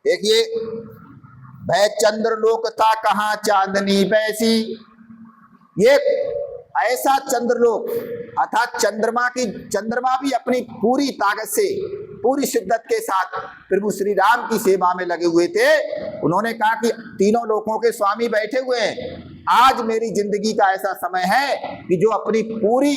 देखिए, वह चंद्रलोक था कहाँ चांदनी बैसी। ये ऐसा चंद्रलोक अर्थात चंद्रमा भी अपनी पूरी ताकत से, पूरी शिद्दत के साथ प्रभु श्री राम की सेवा में लगे हुए थे। उन्होंने कहा कि तीनों लोकों के स्वामी बैठे हुए हैं, आज मेरी जिंदगी का ऐसा समय है कि जो अपनी पूरी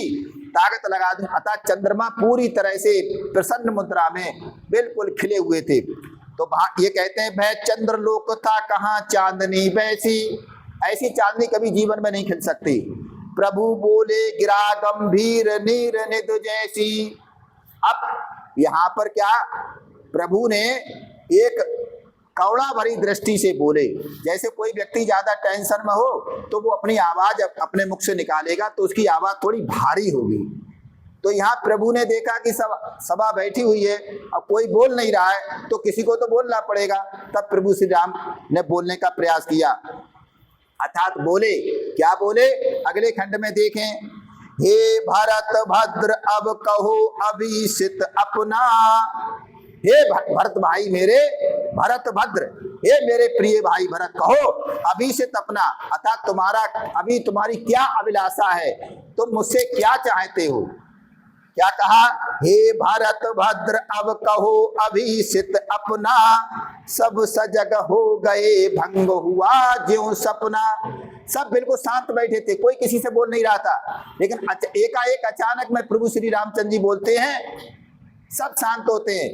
ताकत लगा दूं। अतः चंद्रमा पूरी तरह से प्रसन्न मुद्रा में बिल्कुल खिले हुए थे। तो ये कहते हैं वह चंद्रलोक था कहाँ चांदनी बैसी। ऐसी चांदनी कभी जीवन में नहीं खिल सकती। प्रभु बोले गिरा गंभीर नीर निध जैसी। अब यहाँ पर क्या, प्रभु ने एक करुणा भरी दृष्टि से बोले। जैसे कोई व्यक्ति ज्यादा टेंशन में हो तो वो अपनी आवाज अपने मुख से निकालेगा तो उसकी आवाज थोड़ी भारी होगी। तो यहाँ प्रभु ने देखा कि सभा बैठी हुई है, अब कोई बोल नहीं रहा है तो किसी को तो बोलना पड़ेगा। तब प्रभु श्री राम ने बोलने का प्रयास किया, अर्थात बोले। क्या बोले, अगले खंड में देखें। हे भरत भद्र अब कहो अभिषित अपना। हे भरत भाई मेरे, भरत भद्र, हे मेरे प्रिय भाई भरत, कहो अभिषित अपना, अर्थात तुम्हारी क्या अभिलाषा है, तुम मुझसे क्या चाहते हो। क्या कहा, हे भरत भद्र अब कहो अभिषित अपना। सब सजग हो गए भंग हुआ ज्यों सपना। सब बिल्कुल शांत बैठे थे, कोई किसी से बोल नहीं रहा था। लेकिन एकाएक अचानक में प्रभु श्री रामचंद्र जी बोलते हैं, सब शांत होते हैं,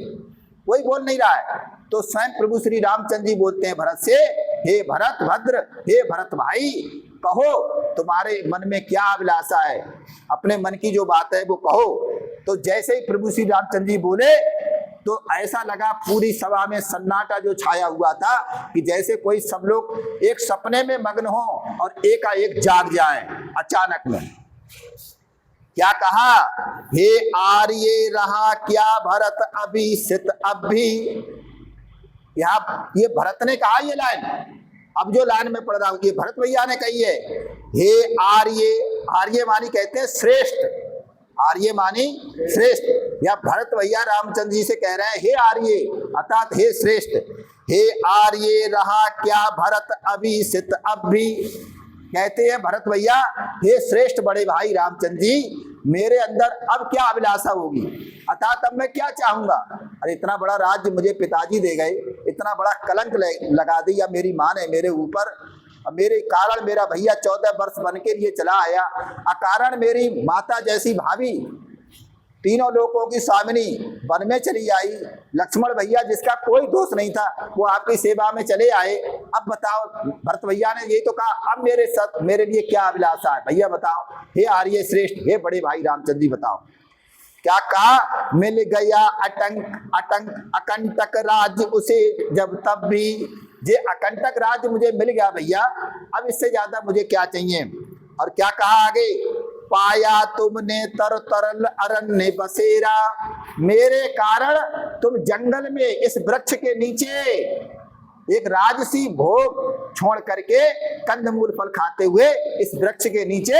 कोई बोल नहीं रहा है। तो स्वयं प्रभु श्री रामचंद्र जी बोलते हैं भरत से, हे भरत भद्र, हे भरत भाई, कहो तुम्हारे मन में क्या अभिलाषा है, अपने मन की जो बात है वो कहो। तो जैसे ही प्रभु श्री रामचंद्र जी बोले तो ऐसा लगा पूरी सभा में सन्नाटा जो छाया हुआ था कि जैसे कोई सब लोग एक सपने में मग्न हो और एकाएक जाग जाए अचानक में। क्या कहा, हे आर्य रहा क्या भरत अभिषित अब भी। यहाँ ये भरत ने कहा ये लाइन, अब जो लाइन में पढ़ रहा हूं ये भरत भैया ने कही है। हे आर्य, आर्य मानी कहते हैं श्रेष्ठ, आर्य मानी श्रेष्ठ। या भरत भैया रामचंद्र जी से कह रहे हैं हे आर्य, अर्थात हे श्रेष्ठ। हे आर्य रहा क्या भरत अभिषित अब भी। कहते हैं भरत भैया, हे श्रेष्ठ बड़े भाई रामचंद्र जी, मेरे अंदर अब क्या अभिलाषा होगी, अर्थात अब मैं क्या चाहूंगा। अरे इतना बड़ा राज्य मुझे पिताजी दे गए, इतना बड़ा कलंक लगा दिया मेरी माँ ने मेरे ऊपर, मेरे कारण मेरा भैया 14 वर्ष बन के लिए चला आया, अकारण मेरी माता जैसी भाभी तीनों लोगों की स्वामिनी वन में चली आई, लक्ष्मण भैया जिसका कोई दोष नहीं था वो आपकी सेवा में चले आए। अब बताओ, भरत भैया ने यही तो कहा, अब मेरे लिए क्या अभिलाषा है भैया बताओ। हे आर्य श्रेष्ठ, हे बड़े भाई रामचंद्र जी बताओ। क्या कहा, मिल गया अकंटक राज्य उसे जब तब भी। ये अकंटक राज्य मुझे मिल गया भैया, अब इससे ज्यादा मुझे क्या चाहिए। और क्या कहा आगे, पाया तुमने तर तरल अरण्य बसेरा। मेरे कारण तुम जंगल में इस वृक्ष के नीचे एक राजसी भोग छोड़ करके कंदमूल फल खाते हुए इस वृक्ष के नीचे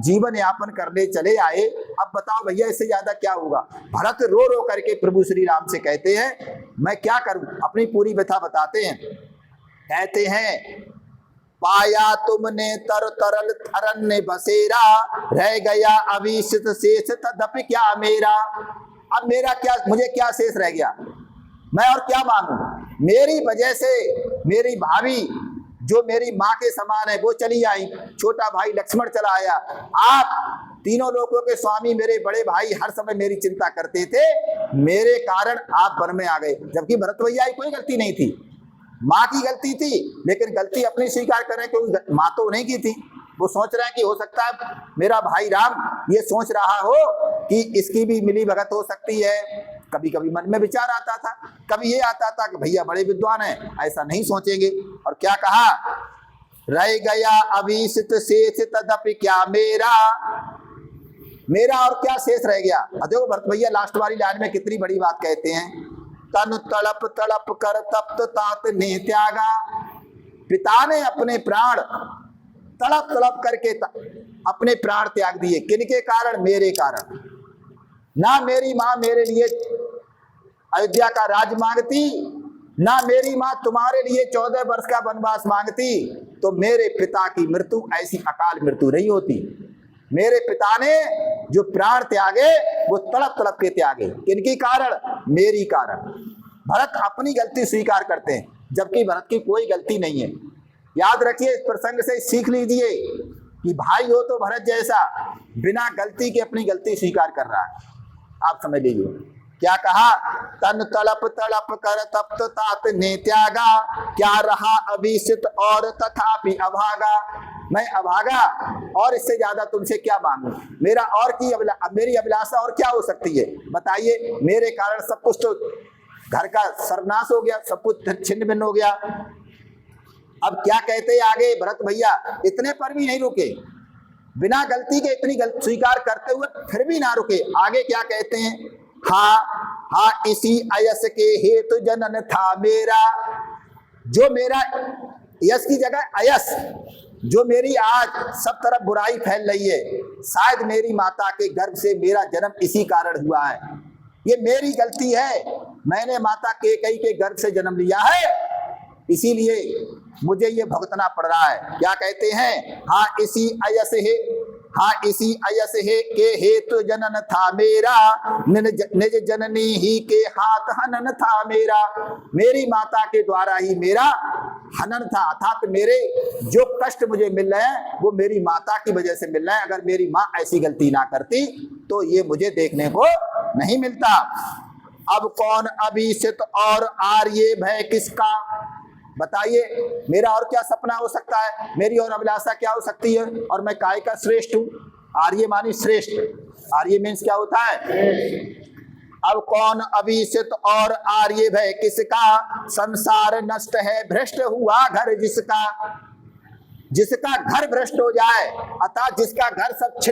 जीवन यापन करने चले आए। अब बताओ भैया इससे ज्यादा क्या होगा। भरत रो रो करके प्रभु श्री राम से कहते हैं मैं क्या करूं, अपनी पूरी व्यथा बताते हैं। कहते हैं पाया तुमने तर तरल अरण्य बसेरा, रह गया अभिषित शेष तदपि क्या मेरा। अब मेरा क्या, मुझे क्या शेष रह गया, मैं और क्या मांगू। मेरी वजह से मेरी भाभी जो मेरी माँ के समान है वो चली आई, छोटा भाई लक्ष्मण चला आया, आप तीनों लोगों के स्वामी मेरे बड़े भाई हर समय मेरी चिंता करते थे, मेरे कारण आप वन में आ गए। जबकि भरत भैया की कोई गलती नहीं थी, माँ की गलती थी, लेकिन गलती अपनी स्वीकार करें क्योंकि माँ तो नहीं की थी। वो सोच रहे हैं कि हो सकता है मेरा भाई राम ये सोच रहा हो कि इसकी भी मिली भगत हो सकती है। कभी कभी मन में विचार आता था, कभी ये आता था कि भैया बड़े विद्वान हैं, ऐसा नहीं सोचेंगे। और क्या कहा, रह गया अभिषित शेष तदपि क्या मेरा। मेरा और क्या शेष रह गया। देखो भरत भैया लास्ट वाली लाइन में कितनी बड़ी बात कहते हैं, तन तड़प तड़प कर तप्त तात ने त्यागा। पिता ने अपने प्राण तड़प तड़प करके अपने प्राण त्याग दिए, किनके कारण, मेरे कारण। ना मेरी माँ मेरे लिए अयोध्या का राज मांगती, ना मेरी माँ तुम्हारे लिए 14 वर्ष का वनवास मांगती तो मेरे पिता की मृत्यु ऐसी अकाल मृत्यु नहीं होती। मेरे पिता ने जो प्राण त्यागे वो तड़प तड़प के त्यागे, किनकी कारण? मेरी कारण। भरत अपनी गलती स्वीकार करते हैं, जबकि भरत की कोई गलती नहीं है। याद रखिए, इस प्रसंग से सीख लीजिए कि भाई हो तो भरत जैसा बिना गलती के अपनी गलती स्वीकार कर रहा है। आप समझ लीजिए क्या कहा, तन तड़प तड़प कर तप्त तात ने त्यागा, क्या रहा अभिषित और तथापि अभागा। मैं अभागा और इससे ज्यादा तुमसे क्या मांगू, मेरा और की मेरी अभिलाषा और क्या हो सकती है बताइए। मेरे कारण सब कुछ तो घर का सर्वनाश हो गया, सब कुछ छिन्न भिन्न हो गया। अब क्या कहते हैं आगे भरत भैया, इतने पर भी नहीं रुके, बिना गलती के इतनी गलती स्वीकार करते हुए फिर भी ना रुके। आगे क्या कहते हैं, हाँ इसी अयस के हेतु जनन था मेरा। जो मेरा यश की जगह अयस, जो मेरी आज सब तरफ बुराई फैल रही है, शायद मेरी माता के गर्भ से मेरा जन्म इसी कारण हुआ है। ये मेरी गलती है, मैंने माता केकई के गर्भ से जन्म लिया है, इसीलिए मुझे ये भुगतना पड़ रहा है। क्या कहते हैं, इसी अयस है के हेतु जनन था मेरा, निज जननी ही के हाथ हनन था मेरा। मेरी माता के द्वारा ही मेरा हनन था, अर्थात मेरे जो कष्ट मुझे मिल रहे हैं वो मेरी माता की वजह से मिल रहे हैं। अगर मेरी माँ ऐसी गलती ना करती तो ये मुझे देखने को नहीं मिलता। अब कौन अभिषित और आर्य भय किसका, बताइए मेरा और क्या सपना हो सकता है, मेरी और अभिलाषा क्या हो सकती है, और मैं काय का श्रेष्ठ हूं। आर्य मानी श्रेष्ठ, आर्य मीन्स क्या होता है? अब कौन अभिषित और आर्य भय किसका, संसार नष्ट है भ्रष्ट हुआ घर जिसका। जिसका घर भ्रष्ट हो जाए, अर्थात जिसका घर सब छिन्न